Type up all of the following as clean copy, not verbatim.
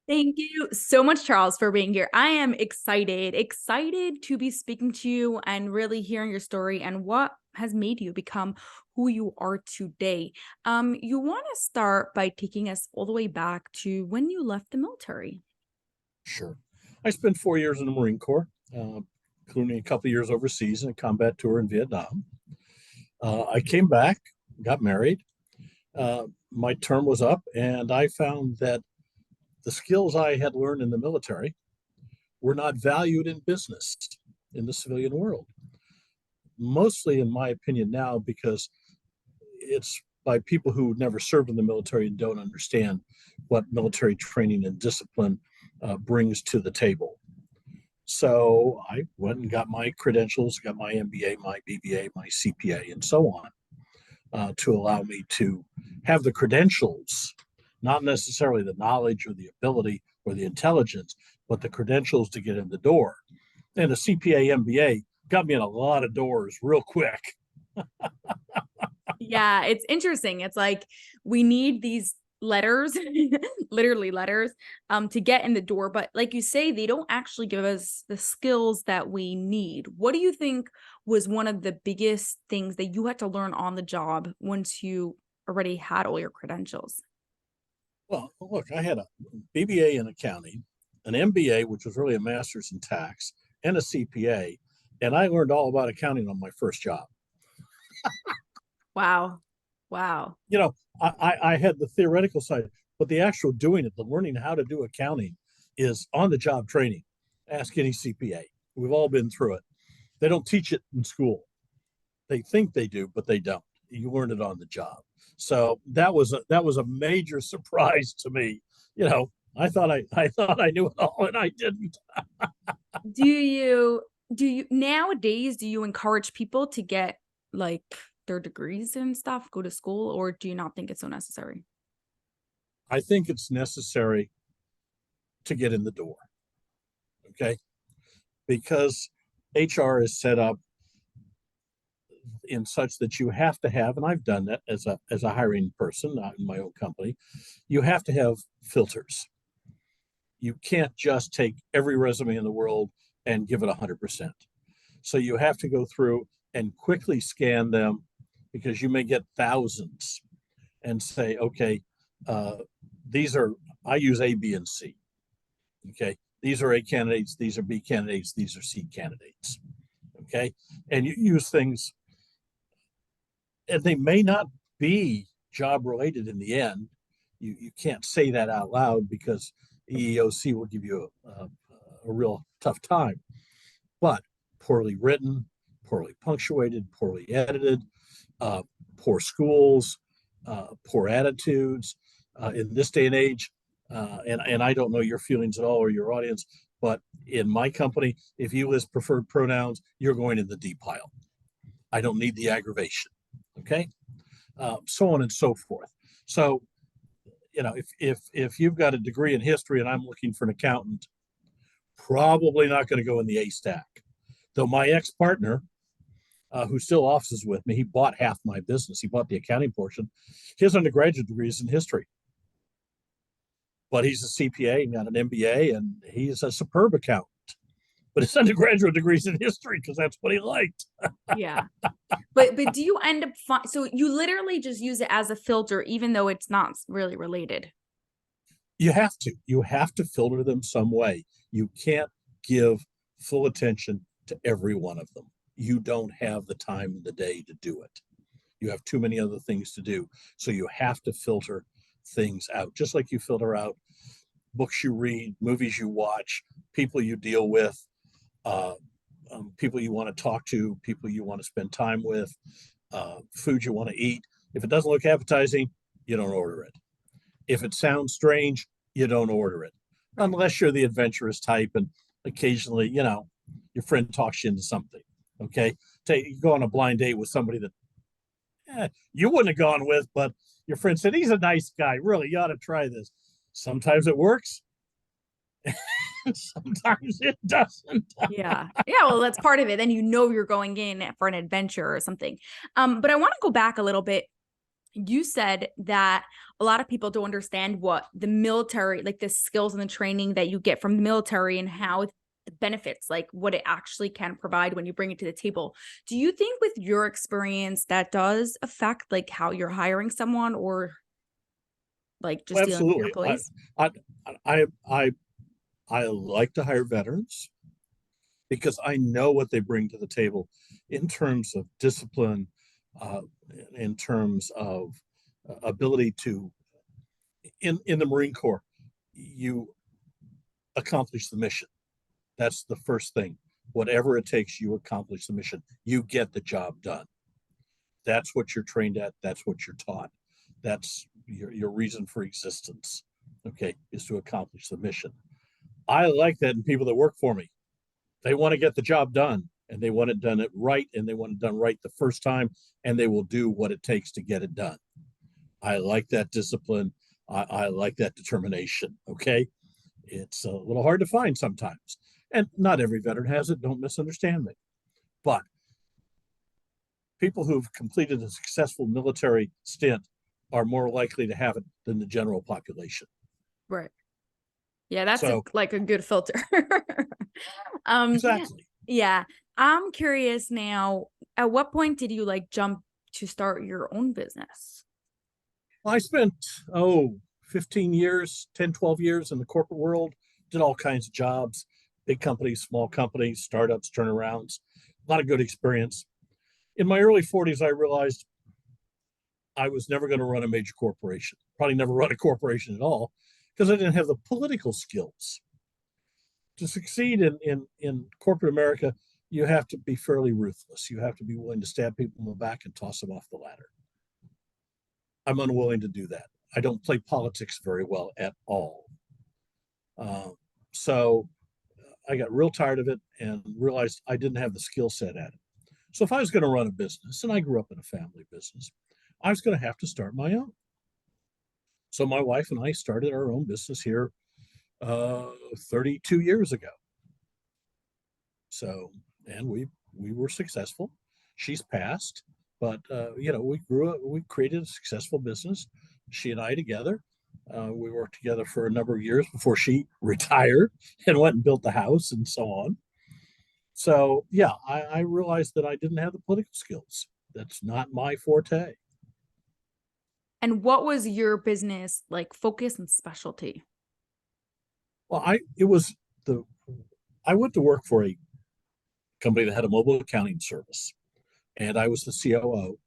Thank you so much, Charles, for being here. I am excited to be speaking to you and really hearing your story and what has made you become who you are today. You want to start by taking us all the way back to when you left the military. Sure. I spent 4 years in the Marine Corps, including a couple of years overseas in a combat tour in Vietnam. I came back, got married. My term was up, and I found that the skills I had learned in the military were not valued in business in the civilian world. Mostly, in my opinion, now because it's by people who never served in the military and don't understand what military training and discipline brings to the table. So I went and got my credentials, got my MBA, my BBA, my CPA, and so on, to allow me to have the credentials, not necessarily the knowledge or the ability or the intelligence, but the credentials to get in the door. And the CPA MBA got me in a lot of doors real quick. Yeah, it's interesting. It's like we need these letters, literally letters, to get in the door. But like you say, they don't actually give us the skills that we need. What do you think was one of the biggest things that you had to learn on the job once you already had all your credentials? Well, look, I had a BBA in accounting, an MBA, which was really a master's in tax, and a CPA. And I learned all about accounting on my first job. Wow. Wow. You know, I had the theoretical side, but the actual doing it, the learning how to do accounting is on the job training. Ask any CPA. We've all been through it. They don't teach it in school. They think they do, but they don't. You learn it on the job. So that was a major surprise to me. You know, I thought I knew it all, and I didn't. Do you nowadays, do you encourage people to get like their degrees and stuff, go to school, or do you not think it's so necessary? I think it's necessary to get in the door. Okay, because HR is set up in such that you have to have, and I've done that as a hiring person, not in my own company, you have to have filters. You can't just take every resume in the world and give it 100%. So you have to go through and quickly scan them because you may get thousands and say, okay, uh, these are, I use A, B, and C. Okay. These are A candidates, these are B candidates, these are C candidates. Okay. And you use things, and they may not be job related in the end. You can't say that out loud because EEOC will give you a real tough time. But poorly written, poorly punctuated, poorly edited, uh, poor schools, poor attitudes. In this day and age, and I don't know your feelings at all or your audience, but in my company, if you list preferred pronouns, you're going in the D pile. I don't need the aggravation. Okay, so on and so forth. So, you know, if you've got a degree in history and I'm looking for an accountant, probably not going to go in the A stack. Though my ex partner, who still offices with me, he bought half my business. He bought the accounting portion. His undergraduate degree is in history, but he's a CPA and got an MBA, and he's a superb accountant. But his undergraduate degree is in history because that's what he liked. Yeah. But do you end up so you literally just use it as a filter, even though it's not really related? You have to filter them some way. You can't give full attention to every one of them. You don't have the time in the day to do it. You have too many other things to do. So you have to filter things out, just like you filter out books you read, movies you watch, people you deal with, uh, people you want to talk to, people you want to spend time with, food you want to eat. If it doesn't look appetizing, you don't order it. If it sounds strange, you don't order it, unless you're the adventurous type and occasionally, your friend talks you into something. Okay. You go on a blind date with somebody that you wouldn't have gone with, but your friend said, he's a nice guy. Really, you ought to try this. Sometimes it works. Sometimes it doesn't. Yeah. Yeah, well, that's part of it. Then you're going in for an adventure or something. But I want to go back a little bit. You said that a lot of people don't understand what the military, like the skills and the training that you get from the military and how the benefits, like what it actually can provide when you bring it to the table. Do you think with your experience that does affect like how you're hiring someone or like just Well, dealing with your absolutely. employees? I, I, I, I like to hire veterans because I know what they bring to the table in terms of discipline, uh, in terms of ability to, in the Marine Corps, you accomplish the mission. That's the first thing. Whatever it takes, you accomplish the mission. You get the job done. That's what you're trained at. That's what you're taught. That's your reason for existence. Okay, is to accomplish the mission. I like that in people that work for me. They want to get the job done and they want it done it right and they want it done right the first time and they will do what it takes to get it done. I like that discipline. I like that determination. Okay. It's a little hard to find sometimes. And not every veteran has it. Don't misunderstand me. But people who've completed a successful military stint are more likely to have it than the general population. Right. Yeah, that's So, like a good filter. exactly. Yeah. I'm curious now, at what point did you like jump to start your own business? I spent, 15 years, 10, 12 years in the corporate world, did all kinds of jobs, big companies, small companies, startups, turnarounds, a lot of good experience. In my early 40s, I realized I was never going to run a major corporation, probably never run a corporation at all, because I didn't have the political skills. To succeed in corporate America, you have to be fairly ruthless. You have to be willing to stab people in the back and toss them off the ladder. I'm unwilling to do that. I don't play politics very well at all. So I got real tired of it and realized I didn't have the skill set at it. So if I was going to run a business, and I grew up in a family business, I was going to have to start my own. So my wife and I started our own business here 32 years ago. So, and we were successful. She's passed, but we grew up. We created a successful business. She and I together. We worked together for a number of years before she retired and went and built the house and so on. So yeah, I realized that I didn't have the political skills. That's not my forte. And what was your business like focus and specialty? Well, I went to work for a company that had a mobile accounting service, and I was the COO.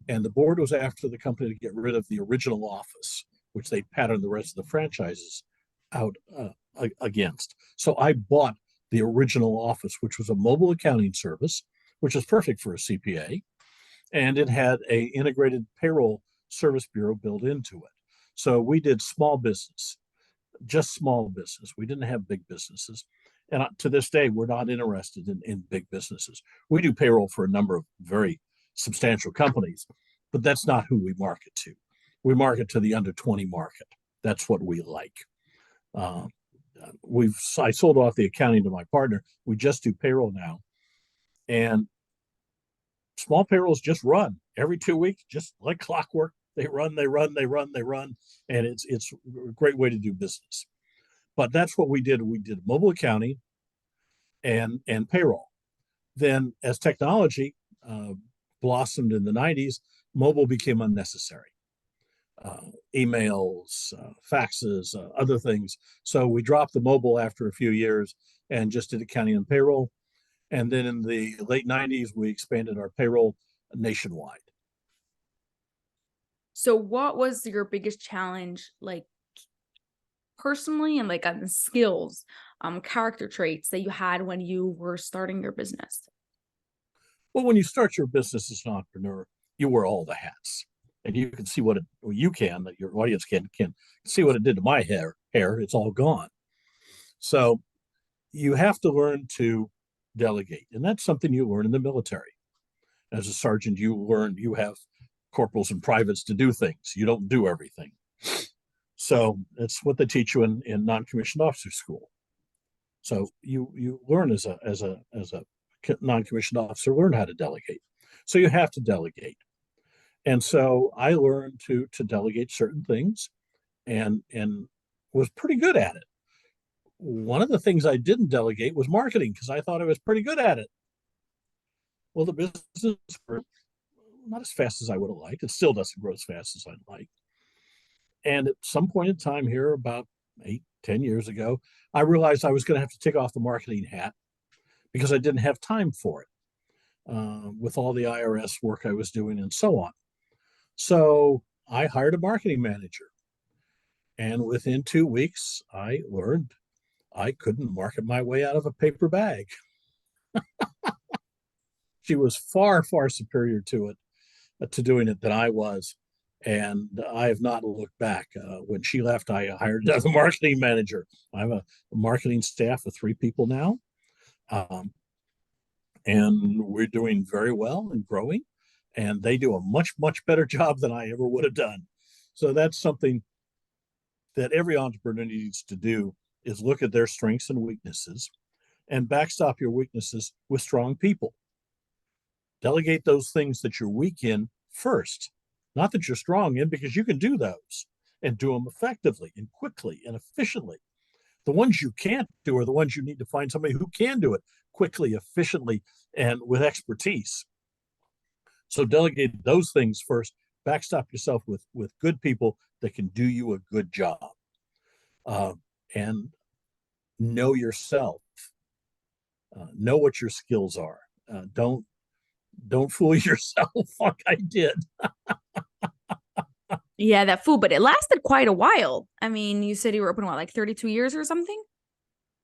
And the board was after the company to get rid of the original office, which they patterned the rest of the franchises out against. So I bought the original office, which was a mobile accounting service, which is perfect for a CPA, and it had a integrated payroll service bureau built into it. So we did small business, just small business. We didn't have big businesses. And to this day, we're not interested in big businesses. We do payroll for a number of very substantial companies, but that's not who we market to. We market to the under 20 market. That's what we like. Uh, I sold off the accounting to my partner. We just do payroll now, and small payrolls just run every 2 weeks, just like clockwork. They run, they run, they run, they run, and it's a great way to do business. But that's what we did. We did mobile accounting and payroll. Then, as technology blossomed in the 90s, mobile became unnecessary. Emails, faxes, other things. So we dropped the mobile after a few years and just did accounting and payroll. And then in the late 90s, we expanded our payroll nationwide. So what was your biggest challenge like personally and like on the skills, character traits that you had when you were starting your business? Well, when you start your business as an entrepreneur, you wear all the hats. And you can see what you can, that your audience can see what it did to my hair. It's all gone. So you have to learn to delegate. And that's something you learn in the military. As a sergeant, you have corporals and privates to do things. You don't do everything. So it's what they teach you in non-commissioned officer school. So you learn as a non-commissioned officer, learn how to delegate. So you have to delegate. And so I learned to delegate certain things and was pretty good at it. One of the things I didn't delegate was marketing because I thought I was pretty good at it. Well, the business grew not as fast as I would have liked. It still doesn't grow as fast as I'd like. And at some point in time here, about 8, 10 years ago, I realized I was going to have to take off the marketing hat because I didn't have time for it with all the IRS work I was doing and so on. So I hired a marketing manager. And within 2 weeks, I learned I couldn't market my way out of a paper bag. She was far, far superior to it, to doing it than I was. And I have not looked back. When she left, I hired another marketing manager. I have a marketing staff of 3 people now. And we're doing very well and growing. And they do a much, much better job than I ever would have done. So that's something that every entrepreneur needs to do, is look at their strengths and weaknesses and backstop your weaknesses with strong people. Delegate those things that you're weak in first, not that you're strong in, because you can do those and do them effectively and quickly and efficiently. The ones you can't do are the ones you need to find somebody who can do it quickly, efficiently, and with expertise. So delegate those things first, backstop yourself with good people that can do you a good job. And know yourself. Know what your skills are. Don't fool yourself like I did. Yeah, that food, but it lasted quite a while. I mean, you said you were open, what, like 32 years or something?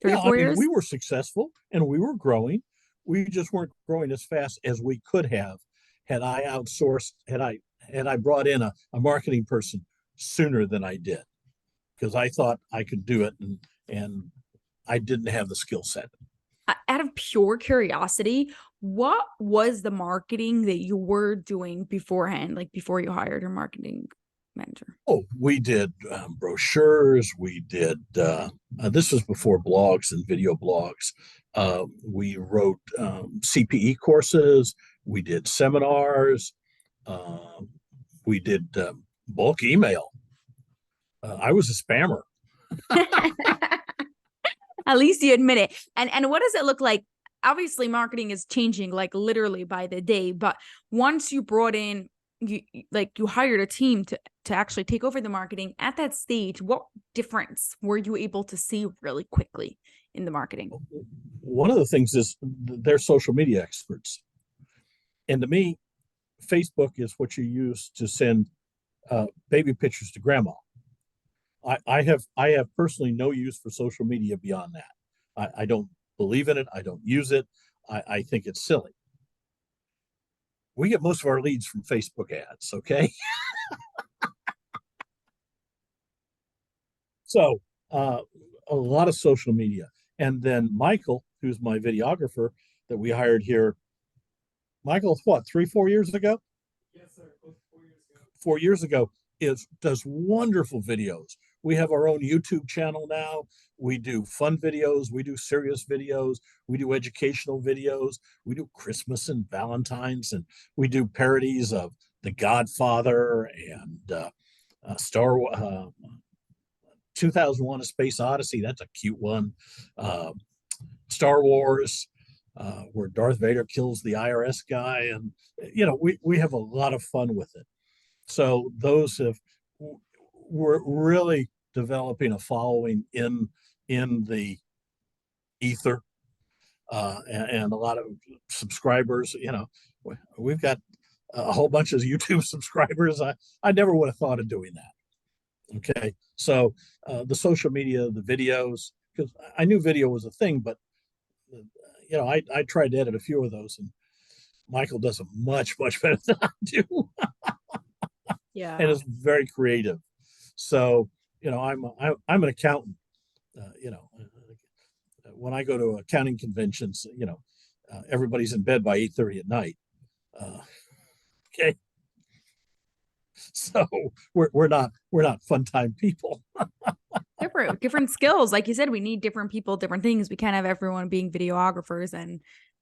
Yeah, I 34 mean, years? we were successful and we were growing. We just weren't growing as fast as we could have had I outsourced, had I brought in a marketing person sooner than I did, because I thought I could do it, and I didn't have the skill set. Out of pure curiosity, what was the marketing that you were doing beforehand, like before you hired your marketing manager? Oh, we did brochures. We did, this was before blogs and video blogs. We wrote CPE courses. We did seminars. We did bulk email. I was a spammer. At least you admit it. And what does it look like? Obviously, marketing is changing like literally by the day, but once you brought in, you hired a team to actually take over the marketing at that stage, what difference were you able to see really quickly in the marketing? One of the things is they're social media experts. And to me, Facebook is what you use to send baby pictures to grandma. I have personally no use for social media beyond that. I don't believe in it. I don't use it. I think it's silly. We get most of our leads from Facebook ads, okay? So a lot of social media. And then Michael, who's my videographer that we hired here, Michael, what, 3, 4 years ago? Yes, sir. 4 years ago. 4 years ago, does wonderful videos. We have our own YouTube channel now. We do fun videos. We do serious videos. We do educational videos. We do Christmas and Valentine's, and we do parodies of The Godfather and Star 2001: A Space Odyssey. That's a cute one. Star Wars, where Darth Vader kills the IRS guy, and we have a lot of fun with it. So we're really developing a following in the ether, and a lot of subscribers. We've got a whole bunch of YouTube subscribers. I never would have thought of doing that. Okay, so the social media, the videos, because I knew video was a thing, but I tried to edit a few of those, and Michael does it much, much better than I do. Yeah. And is very creative. So, I'm an accountant. When I go to accounting conventions, everybody's in bed by 8:30 at night. Okay. So we're not fun time people. different skills. Like you said, we need different people, different things. We can't have everyone being videographers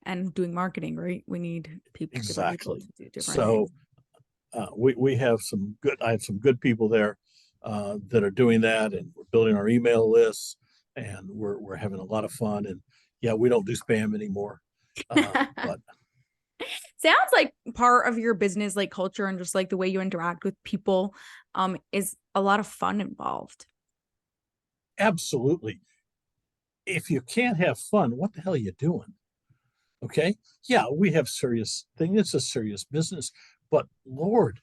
and doing marketing, right? We need people. Exactly. To do different So things. we have some good, I have some good people there that are doing that, and we're building our email lists, and we're having a lot of fun. And yeah, we don't do spam anymore. But Sounds like part of your business, like culture and just like the way you interact with people, is a lot of fun involved. absolutely, if you can't have fun, what the hell are you doing? Okay. Yeah, we have serious thing. It's a serious business, but Lord,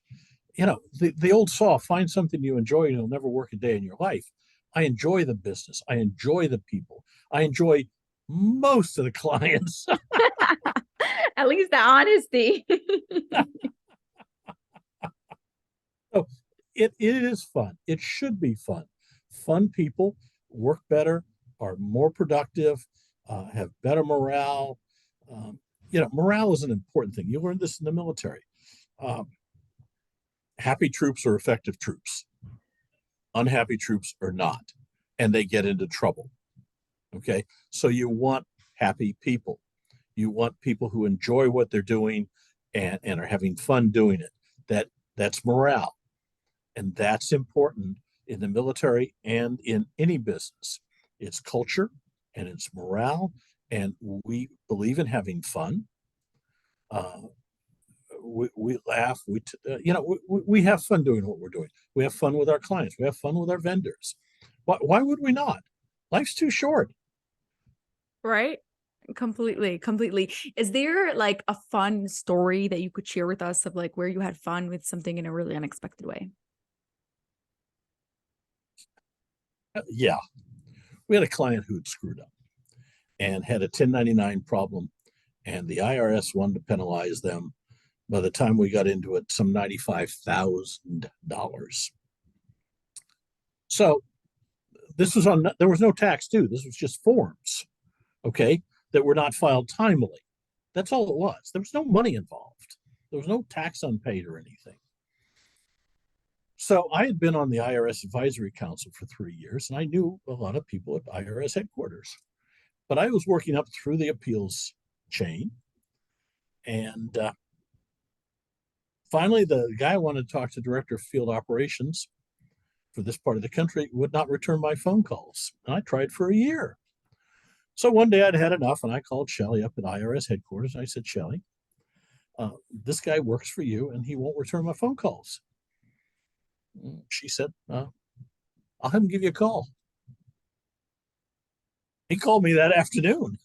the old saw, find something you enjoy and you'll never work a day in your life. I enjoy the business. I enjoy the people. I enjoy most of the clients. At least the honesty. So it is fun. It should be fun. Fun people work better, are more productive, have better morale. Morale is an important thing. You learn this in the military. Um, Happy troops are effective troops. Unhappy troops are not, and they get into trouble. Okay, so you want happy people. You want people who enjoy what they're doing and are having fun doing it. That's morale, and that's important in the military and in any business. It's culture and it's morale, and we believe in having fun. We laugh. We have fun doing what we're doing. We have fun with our clients. We have fun with our vendors. Why would we not? Life's too short. Right? Completely, completely. Is there like a fun story that you could share with us of like where you had fun with something in a really unexpected way? Yeah, we had a client who had screwed up and had a 1099 problem, and the IRS wanted to penalize them. By the time we got into it, some $95,000. So there was no tax due. This was just forms, okay, that were not filed timely. That's all it was. There was no money involved. There was no tax unpaid or anything. So I had been on the IRS Advisory Council for 3 years, and I knew a lot of people at IRS headquarters. But I was working up through the appeals chain, and finally, the guy I wanted to talk to, Director of Field Operations for this part of the country, would not return my phone calls. And I tried for a year. So one day I'd had enough, and I called Shelley up at IRS headquarters. And I said, Shelley, this guy works for you, and he won't return my phone calls. She said, I'll have him give you a call. He called me that afternoon.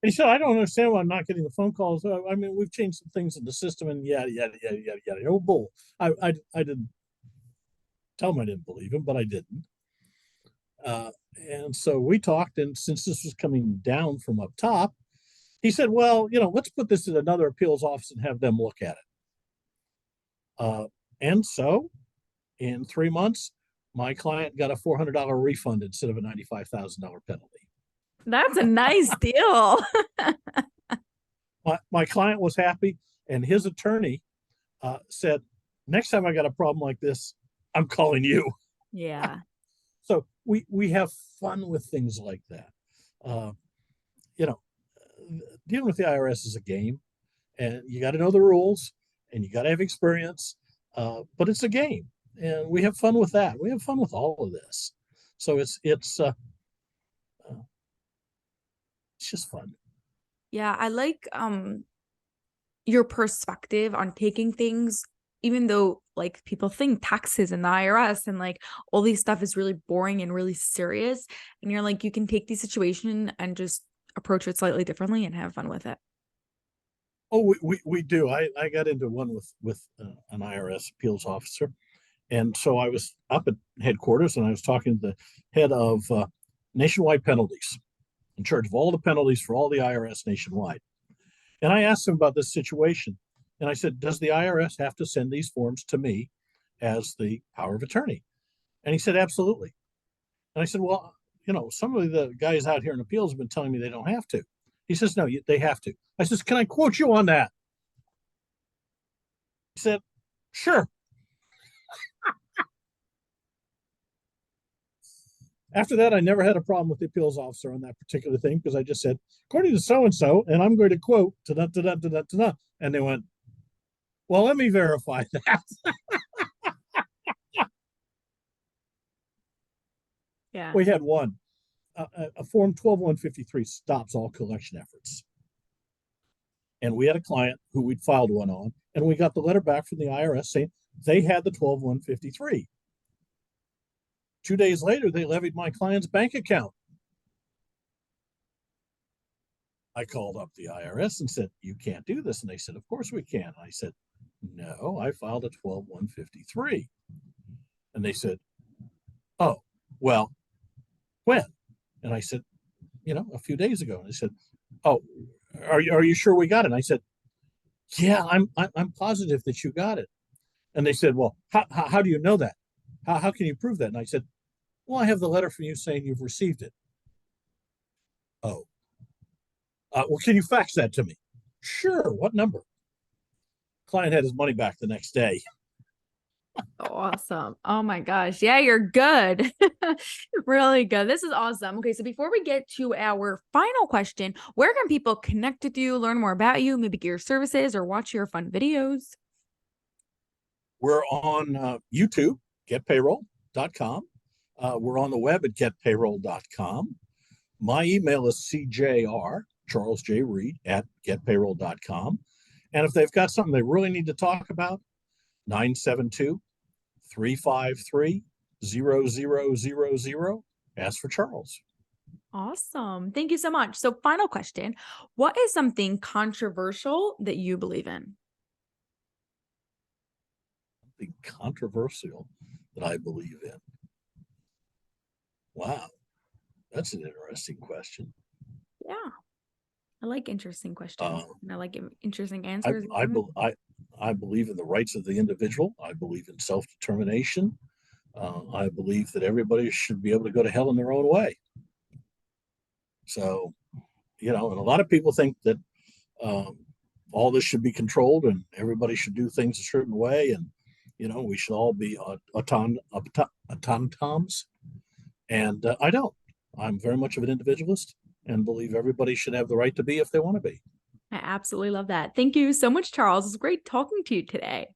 He said, I don't understand why I'm not getting the phone calls. I mean, we've changed some things in the system and yada, yada, yada, yada, yada. Oh, bull. I didn't tell him I didn't believe him, but I didn't. And so we talked, and since this was coming down from up top, he said, well, let's put this in another appeals office and have them look at it. And so in 3 months, my client got a $400 refund instead of a $95,000 penalty. That's a nice deal. My client was happy, and his attorney said, next time I got a problem like this, I'm calling you. Yeah. So we have fun with things like that. Dealing with the IRS is a game, and you got to know the rules, and you got to have experience, but it's a game, and we have fun with that. We have fun with all of this. So it's just fun. Yeah, I like your perspective on taking things, even though like people think taxes and the IRS and like all these stuff is really boring and really serious. And you're like, you can take the situation and just approach it slightly differently and have fun with it. Oh, we do. I got into one with an IRS appeals officer, and so I was up at headquarters, and I was talking to the head of nationwide penalties, in charge of all the penalties for all the IRS nationwide. And I asked him about this situation, and I said, does the IRS have to send these forms to me as the power of attorney? And he said, absolutely. And I said, well, some of the guys out here in appeals have been telling me they don't have to. He says, no, they have to. I says, can I quote you on that? He said, sure. After that, I never had a problem with the appeals officer on that particular thing, because I just said, according to so-and-so, and I'm going to quote, ta-da, ta-da, ta-da, ta-da. And they went, Well, let me verify that. Yeah. We had one. A Form 12153 stops all collection efforts. And we had a client who we'd filed one on, and we got the letter back from the IRS saying they had the 12153. 2 days later, they levied my client's bank account. I called up the IRS and said, "You can't do this." And they said, "Of course we can." I said, "No, I filed a 12153. And they said, "Oh, well, when?" And I said, a few days ago. And they said, "Oh, are you sure we got it?" And I said, "Yeah, I'm positive that you got it." And they said, "Well, how do you know that? How can you prove that?" And I said, "Well, I have the letter from you saying you've received it." "Oh, well, can you fax that to me?" "Sure. What number?" Client had his money back the next day. Awesome. Oh my gosh. Yeah, you're good. Really good. This is awesome. Okay, so before we get to our final question, where can people connect with you, learn more about you, maybe get your services or watch your fun videos? We're on YouTube, getpayroll.com. We're on the web at getpayroll.com. My email is cjr, Charles J. Reed, at getpayroll.com. And if they've got something they really need to talk about, 972-353-0000. Ask for Charles. Awesome. Thank you so much. So final question, what is something controversial that you believe in? Something controversial that I believe in. Wow, that's an interesting question. Yeah. I like interesting questions. And I like interesting answers. I believe in the rights of the individual. I believe in self-determination. I believe that everybody should be able to go to hell in their own way. So, and a lot of people think that all this should be controlled and everybody should do things a certain way, and we should all be automatons. And I don't. I'm very much of an individualist and believe everybody should have the right to be if they want to be. I absolutely love that. Thank you so much, Charles. It's great talking to you today.